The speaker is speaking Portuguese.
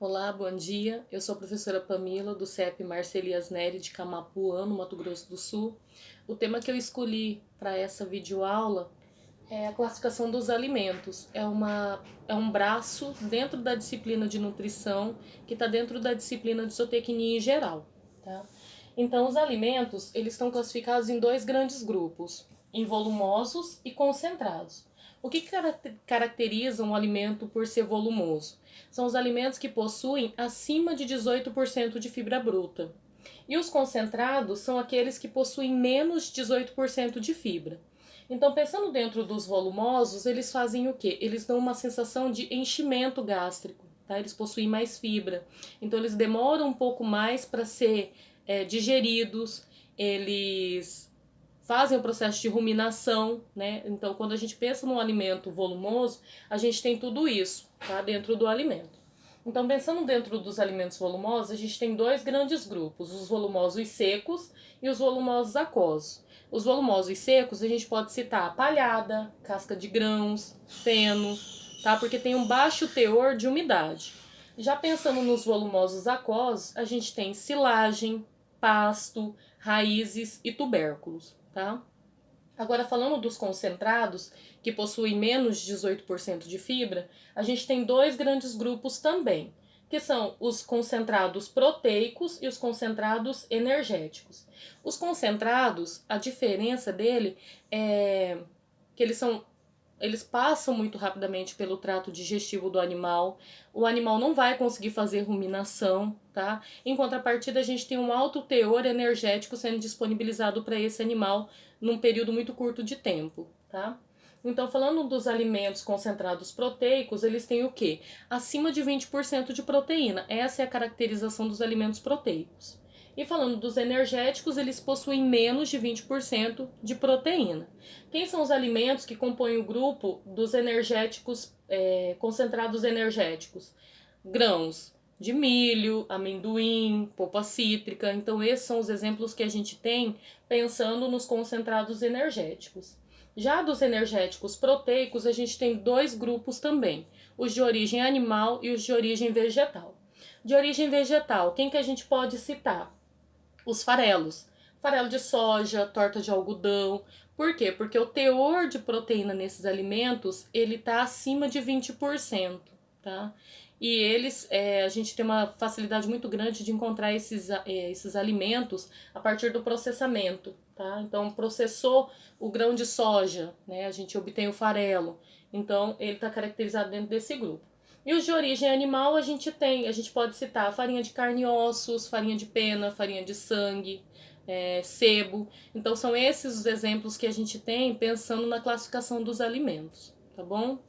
Olá, bom dia. Eu sou a professora Pamila, do CEP Marcelias Neri, de Camapuã, no Mato Grosso do Sul. O tema que eu escolhi para essa videoaula é a classificação dos alimentos. É um braço dentro da disciplina de nutrição, que está dentro da disciplina de zootecnia em geral. Tá? Então, os alimentos eles estão classificados em dois grandes grupos, involumosos e concentrados. O que caracteriza um alimento por ser volumoso? São os alimentos que possuem acima de 18% de fibra bruta. E os concentrados são aqueles que possuem menos de 18% de fibra. Então, pensando dentro dos volumosos, eles fazem o quê? Eles dão uma sensação de enchimento gástrico, tá? Eles possuem mais fibra. Então, eles demoram um pouco mais para ser digeridos, eles fazem o processo de ruminação, né? Então, quando a gente pensa num alimento volumoso, a gente tem tudo isso, tá? Dentro do alimento. Então, pensando dentro dos alimentos volumosos, a gente tem dois grandes grupos, os volumosos secos e os volumosos aquosos. Os volumosos secos, a gente pode citar palhada, casca de grãos, feno, tá? Porque tem um baixo teor de umidade. Já pensando nos volumosos aquosos, a gente tem silagem, pasto, raízes e tubérculos, tá? Agora, falando dos concentrados, que possuem menos de 18% de fibra, a gente tem dois grandes grupos também, que são os concentrados proteicos e os concentrados energéticos. Os concentrados, a diferença dele é que eles passam muito rapidamente pelo trato digestivo do animal. O animal não vai conseguir fazer ruminação, tá? Em contrapartida, a gente tem um alto teor energético sendo disponibilizado para esse animal num período muito curto de tempo, tá? Então, falando dos alimentos concentrados proteicos, eles têm o quê? Acima de 20% de proteína. Essa é a caracterização dos alimentos proteicos. E falando dos energéticos, eles possuem menos de 20% de proteína. Quem são os alimentos que compõem o grupo dos energéticos, concentrados energéticos? Grãos de milho, amendoim, polpa cítrica. Então, esses são os exemplos que a gente tem pensando nos concentrados energéticos. Já dos energéticos proteicos, a gente tem dois grupos também, os de origem animal e os de origem vegetal. De origem vegetal, quem que a gente pode citar? Os farelos. Farelo de soja, torta de algodão. Por quê? Porque o teor de proteína nesses alimentos, ele tá acima de 20%, tá? E eles, a gente tem uma facilidade muito grande de encontrar esses alimentos a partir do processamento, tá? Então, processou o grão de soja, né? A gente obtém o farelo. Então, ele está caracterizado dentro desse grupo. E os de origem animal a gente pode citar farinha de carne e ossos, farinha de pena, farinha de sangue, sebo. Então são esses os exemplos que a gente tem pensando na classificação dos alimentos, tá bom?